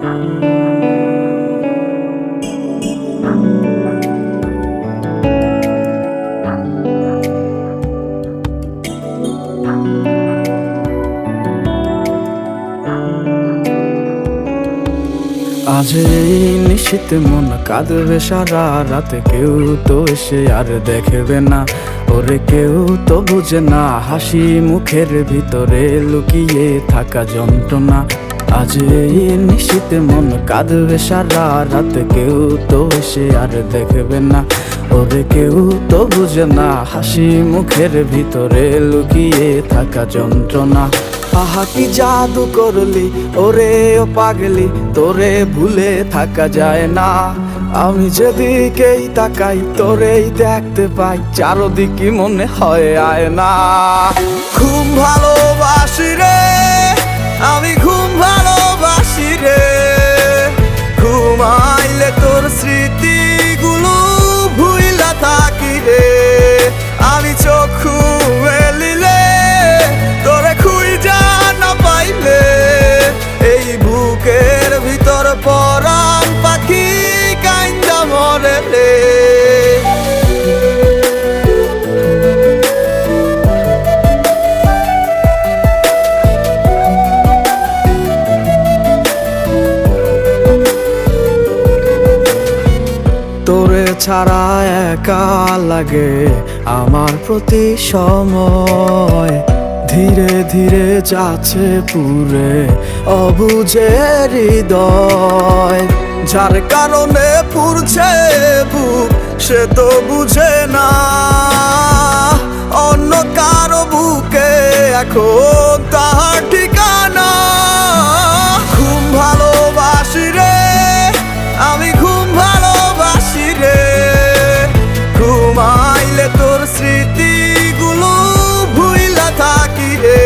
আজ এই নিশীথে মন কাঁদবে সারা রাতে, কেউ তো এসে আর দেখবে না ওরে, কেউ তো বুঝে না হাসি মুখের ভিতরে লুকিয়ে থাকা যন্ত্রণা। আজ এই নিশীথে মন কাঁদবে সারা রাতে, কেউ তো এসে আর দেখবে না ওরে, কেউ তো বুঝে না হাসি মুখের ভিতরে লুকিয়ে থাকা যন্ত্রণা। আহা কি জাদু করলি ওরে ও পাগলি, তোরে ভুলে থাকা যায় না। আমি যেদিকেই তাকাই তোরেই দেখতে পাই, চারদিকে মনে হয় আয়না। ঘুম ভালোবাসি রে আমি, ঘুম ভালোবাসি রে, ঘুমাইলে তোর স্মৃতিগুলো ভুইলা থাকি রে। আমি চক্ষু মেলিলে তোরে খুঁজা না পাইলে, এই বুকের ভিতর পরাণ পাখি কাইন্দা মরে রে। তোরে ছাড়া একা লাগে আমার প্রতি সময়, ধীরে ধীরে যাচ্ছে পুরে অবুঝে হৃদয়। যার কারণে পুরছে বুক সে তো বুঝে না, অন্য কারো বুকে এখন তাহার ঠিকানা। ঘুম ভালোবাসি রে আমি, ঘুম ভালোবাসি রে, ঘুমাইলে তোর স্মৃতিগুলো ভুইলা থাকি রে।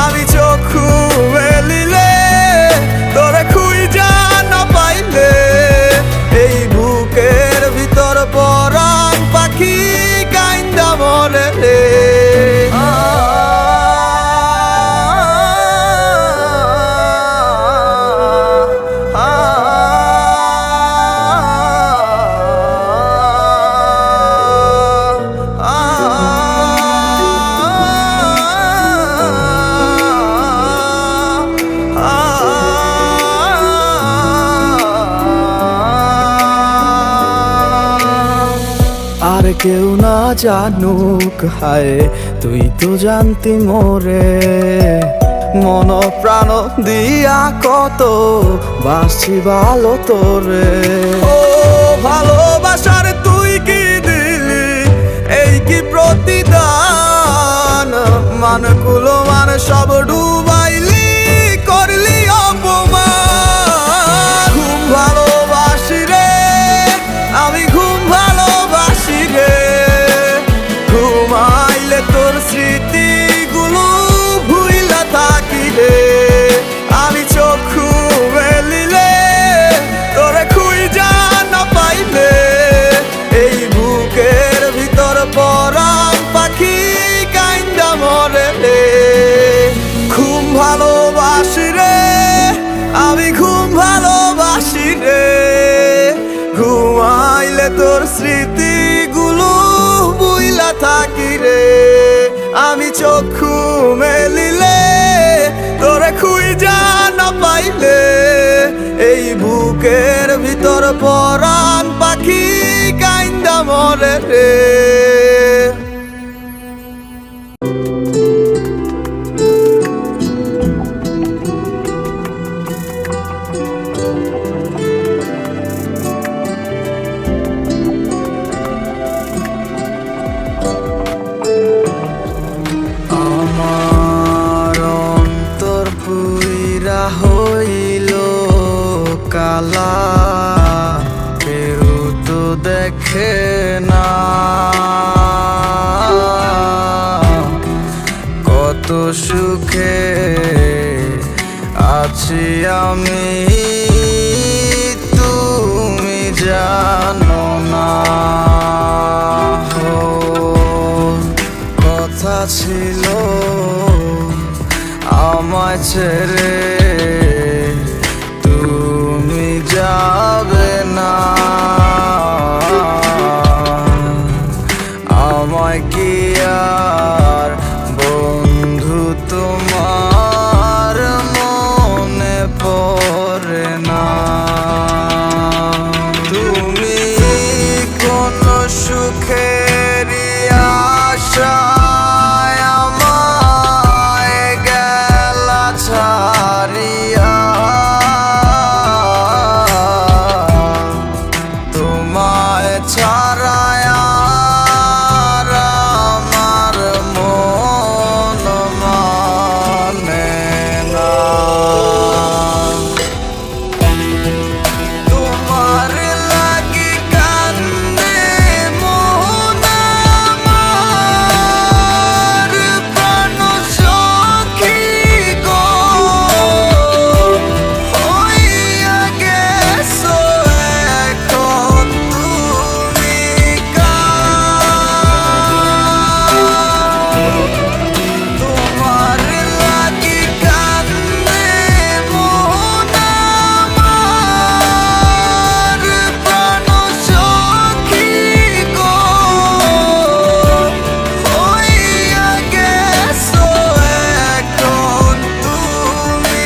আমি চক্ষু মেলিলে তোরে খুঁজা না পাইলে, এই বুকের ভিতর পরাণ পাখি কাইন্দা মরে রে। আর কেউ না জানুক হায়, তুই তো জানতি মোরে, মন প্রাণ দিয়া কত বাসি ভালো তোরে। ও ভালোবাসার তুই কি দিলি এই কি প্রতিদান, মানগুলো মান সব ডুবাইলি করলি অপমান। ঘুম ভালোবাসি রে আমি, ঘুম ভালোবাসি রে, ঘুমাইলে তোর স্মৃতিগুলো ভুইলা থাকি রে। আমি চক্ষু মেলিলে তোরে খুঁজা না পাইলে, এই বুকের ভিতর পরাণ পাখি কাইন্দা মরে রে। ঘুম ভালোবাসি রে আমি, ঘুম ভালোবাসি রে, ঘুমাইলে তোর স্মৃতিগুলো ভুইলা থাকি রে। আমি চক্ষু মেলিলে তোরে খুঁজা না পাইলে, এই বুকের ভিতর পরাণ পাখি কাইন্দা মরে রে। আমার অন্তর পুইরা হইল কালা, কেউ তো দেখে না কত সুখে আছি আমি, তুমি জানো না। কথা ছিল আমায় ছেড়ে তুই পড়ে না। তুমি কোন সুখেরই আশায় আমায় গেলা ছাড়িয়া, তোমায় ছাড়ায় আর আমার মন মানে না। তোমার লাগি কান্দে মন আমার, প্রাণ সখী গো হইয়া গেছো এখন তুমি কার। তোমার লাগি কান্দে মন আমার, প্রাণ সখী গো হইয়া গেছো এখন তুমি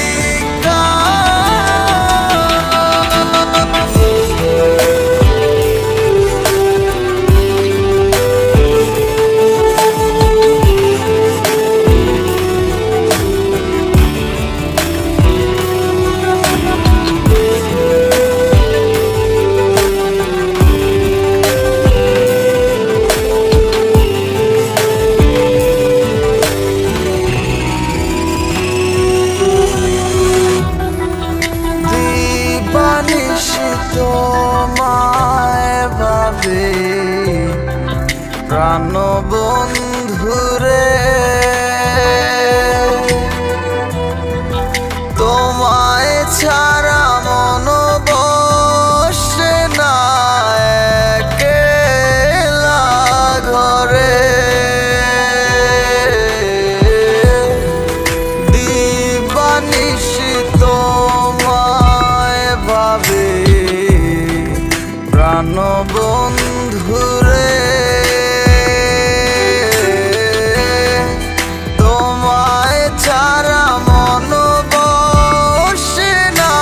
দিবানিশি তোমায় ভাবে প্রাণ বন্ধুরে, তোমায় ছাড়া মন বসে না একলা ঘরে। দিবানিশি তোমায় ভাবে প্রাণ বন্ধুরে, তোমায় ছাড়া মন বসে না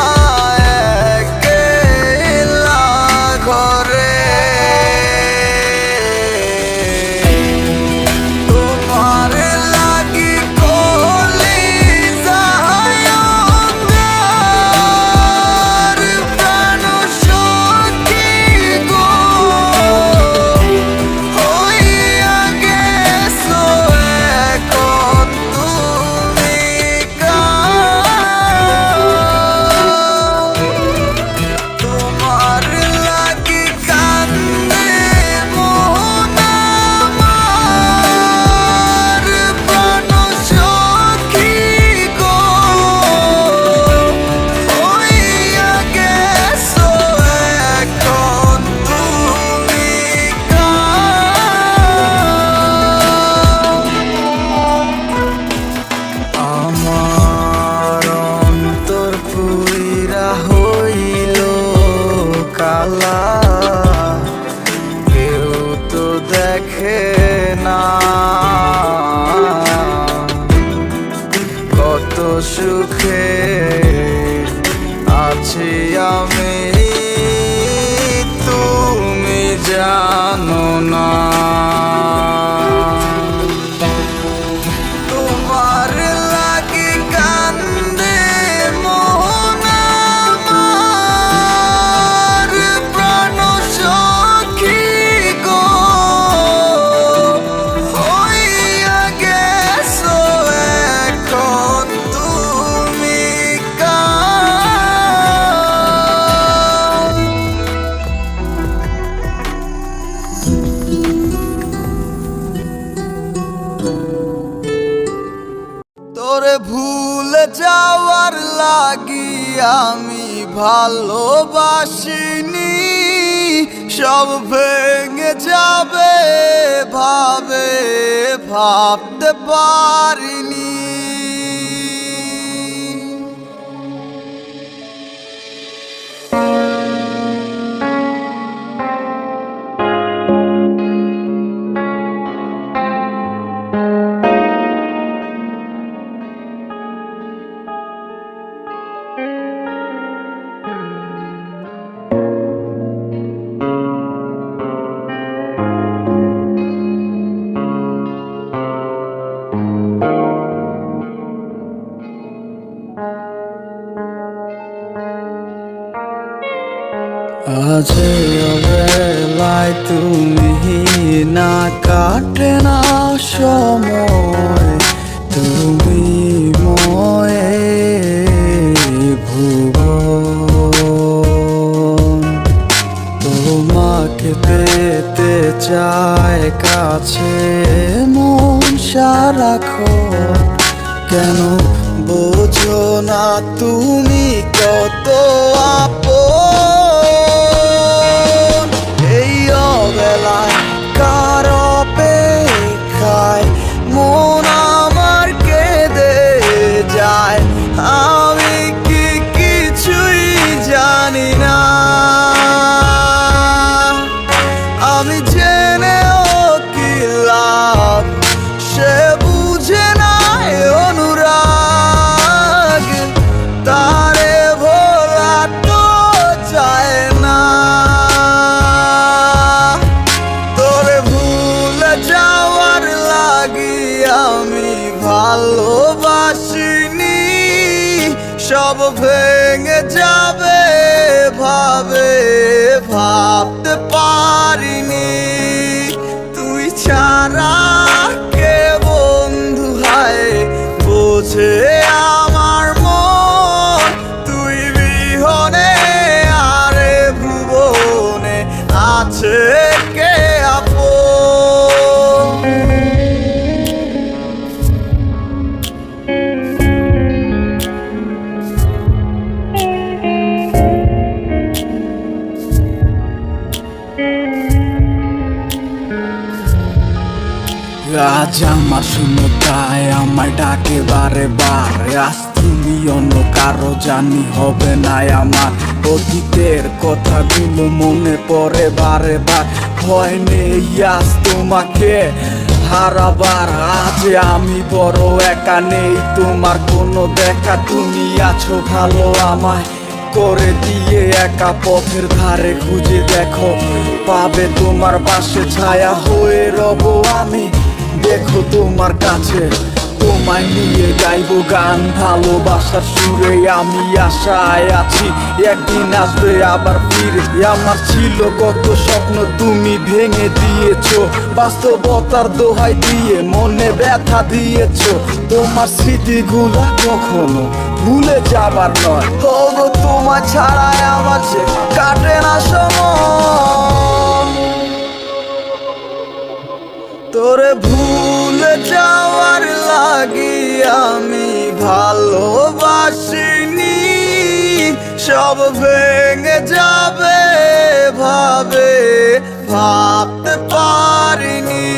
একলা ঘরে। তোমার লাগি কলিজায় অঙ্গার, প্রাণ সখী গো হইয়া গেছো এখন তুমি কার। তোমার লাগি কান্দে মন আমার, প্রাণ সখী গো হইয়া গেছো এখন তুমি কার। আমার অন্তর পুইরা হইল কালা, কেউ তো দেখে না কত সুখে আছি আমি, তুমি জানো না। তোমার লাগি কান্দে মন আমার, প্রাণ সখী গো হইয়া গেছো এখন তুমি কার। তোরে ভুলে যাওয়ার লাগি আমি ভালোবাসিনি, সব ভেঙে যাবে ভাবে ভাবতে পারিনি। আজ অবেলায় তুমি না, কাটে না সময়, তুমি ময়ে ভুবন। তোমাকে পেতে চায় কাছে মন সারাক্ষণ, কেন বোঝো না তুমি কত আপন। এই অবেলায় কার অপেক্ষায় মন আমার কেঁদে যায়, আমি কি কিছুই জানি না। আমি জেনেও কি লাভ, সে বুঝে না অনুরাগ, তারে ভোলা তো যায় না। তোরে ভুলে যাওয়ার লাগি আমি ভালোবাসিনি, সব ভেঙে যাবে ভাবে ভাবতে পারিনি। তুই ছাড়া কে বন্ধু হায় বোঝে আমার মন, তুই বিহনে আরে ভুবনে আছে কে আপন। আজ আমার শূন্যতায় আমার ডাকে বারে বারে, আজ তুমি অন্য কারো জানি হবে না আমার। অতীতের কথাগুলো মনে পড়ে বারে বার, ভয় নেই আজ তোমাকে হারাবার। আজ আমি বড় একা, নেই তোমার কোনো দেখা, তুমি আছো ভালো আমায় করে দিয়ে একা। পথের ধারে খুঁজে দেখো, পাবে তোমার পাশে ছায়া হয়ে রব আমি। দেখো তোমার কাছে তোমায় নিয়ে গাইবো গান, ভালোবাসার সুরে আমি আশায় আছি একদিন আসবে আবার ফিরে। আমার ছিল কত স্বপ্ন তুমি ভেঙে দিয়েছো, বাস্তবতার দোহাই দিয়ে মনে ব্যথা দিয়েছো। তোমার স্মৃতিগুলা কখনো ভুলে যাবার নয়, তবু তোমার ছাড়াই আমার যে কাটে না সময়। তোরে ভুলে যাওয়ার লাগি আমি ভালোবাসিনি, সব ভেঙে যাবে ভাবে ভাবতে পারিনি।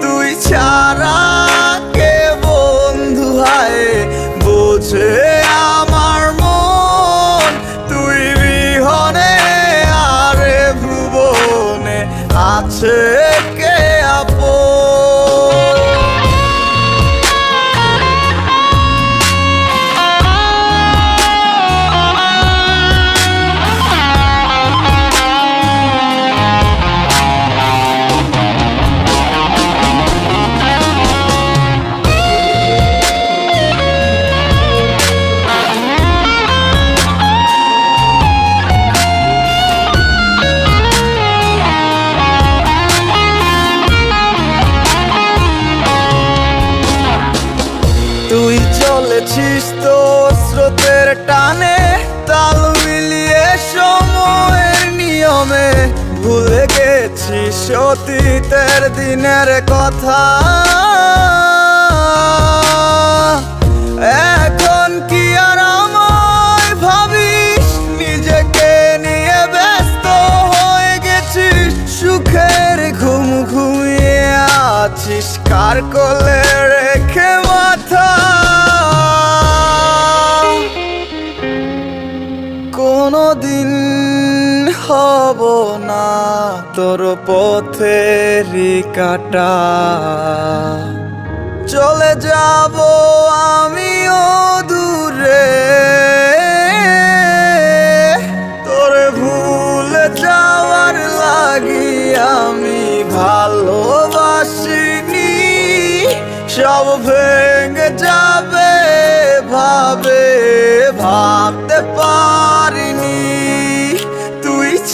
তুই ছাড়া কে বন্ধু হায় বোঝে আমার মন, তুই বিহনে আরে ভুবনে আছে কে আপন। তুই চলেছিস তো স্রোতের টানে, তাল মিলিয়ে সময়ের নিয়মে, ভুলে গেছিস অতীতের দিনের কথা। এখন কি আর আমায় ভাবিস, নিজেকে নিয়ে ব্যস্ত হয়ে গেছিস, সুখের ঘুম ঘুমিয়ে আছিস কার কোলে রেখে মাথা। কোনদিন হব না তোর পথেরই কাটা, চলে যাব আমিও দূরে। তোরে ভুলে যাওয়ার লাগি আমি ভালোবাসিনি, সব ভেঙে যাবে ভাবে ভাবতে পারিনি।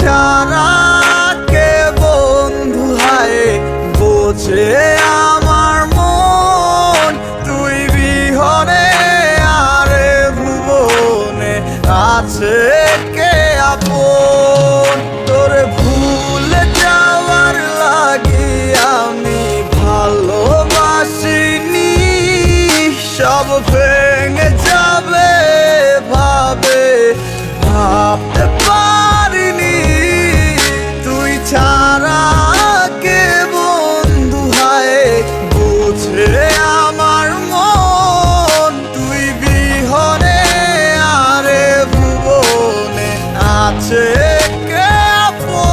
ছাড়া কে বন্ধু হায় বোঝে আমার মন, তুই বিহনে আরে ভুবনে আছে কে আপন। তোরে ভুলে যাওয়ার লাগি আমি ভালোবাসিনি, সব ভেঙে যাবে ভাবে ভাবতে পারিনি। তুই ছাড়া কে বন্ধু হায় বুঝে আমার মন, তুই বিহনে আরে ভুবনে আছে কে আপন।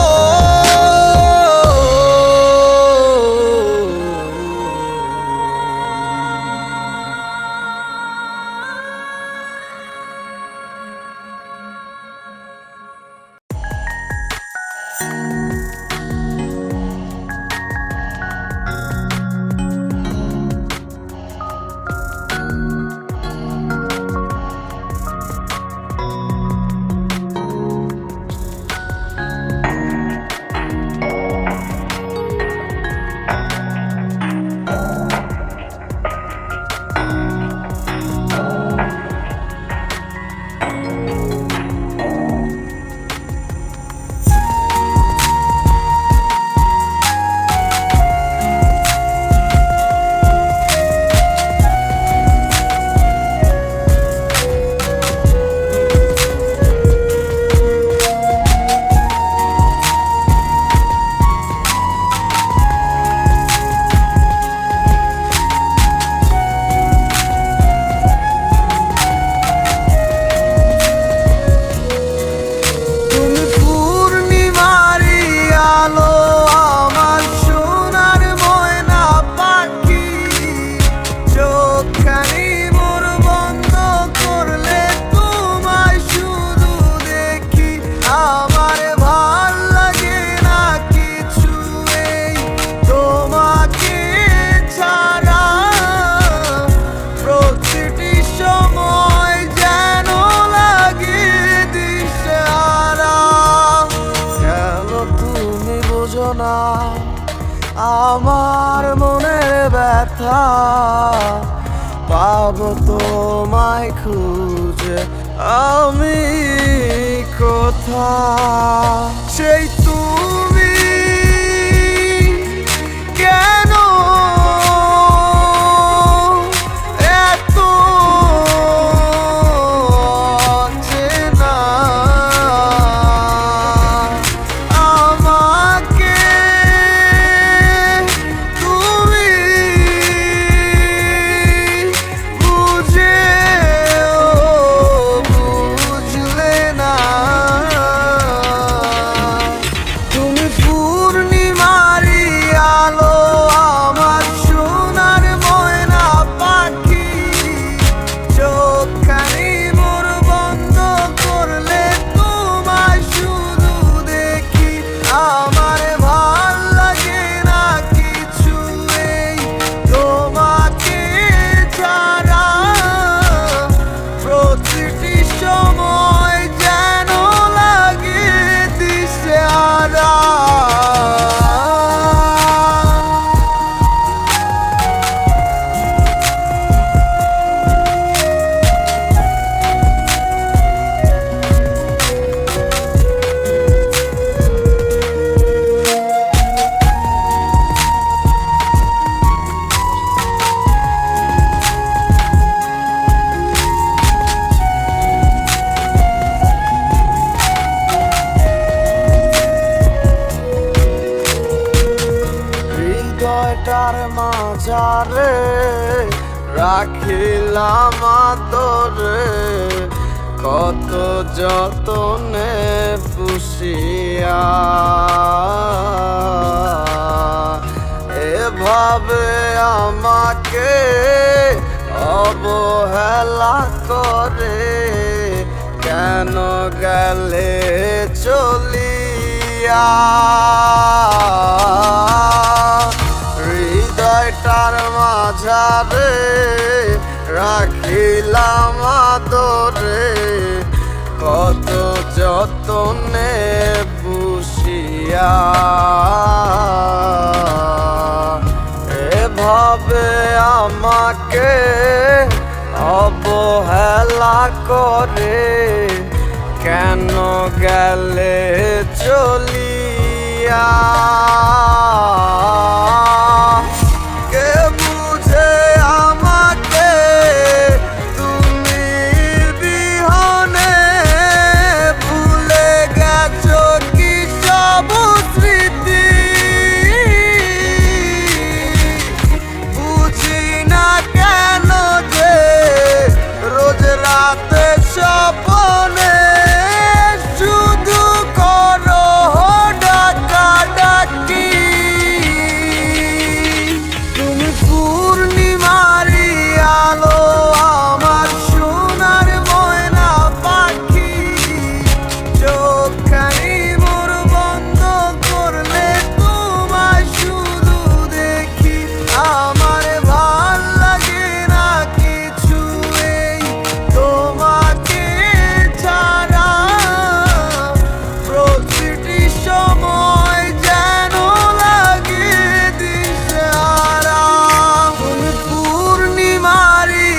আমার মনের ব্যথা, পাবো তোমায় খুঁজে আমি কোথা। সেই তুমি কেন এত চেনা আমাকে, তুমি বুঝলে না। তুমি পূর্ণিমারি আলো, আমার সোনার ময়না পাখি, চোখখানি মোর বন্ধ করলে তোমায় শুধু দেখি। আমার ভাল লাগে না কিছু এই তোমাকে ছাড়া, প্রতিটি সময় যেন লাগে দিশেহারা। হৃদয়টার মাঝারে রাখিলাম আদরে, কত যতনে পুষিয়া। এভাবে আমাকে অবহেলা করে কেন গেলে চলিয়া। হৃদয়টার মাঝারে রাখিলাম আদরে, কত যতনে চলিয়া এভাবে আমাকে অবহেলা করে কেন গেলে চলিয়া কে বুঝে আমাকে তুমি বিহনে ভুলে গেছো কি সব স্মৃতি বুঝি না কেন যে রোজ রাতে স্বপ্নে শুধু করো ডাকাডাকি তুমি পূর্ণিমারি আলো আমার সোনার ময়না পাখি চোখখানি মোর বন্ধ করলে তোমায় শুধু দেখি আমার ভাল লাগে না কিছু এই তোমাকে ছাড়া প্রতিটি সময় যেন লাগে দিশেহারা তুমি পূর্ণিমারি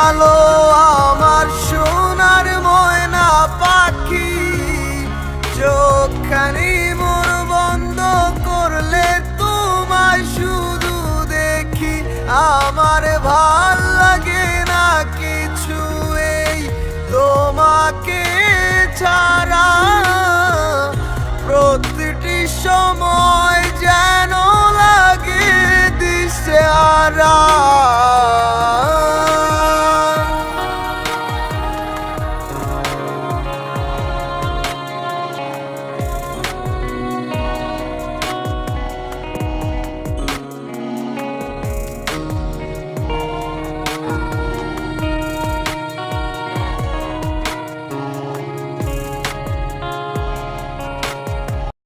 আলো আমার সোনার ময়না পাখি চোখখানি মোর বন্ধ করলে তোমায় শুধু দেখি আমার ভাল লাগে না কিছু এই তোমাকে ছাড়া প্রতিটি সময় যেন লাগে দিশেহারা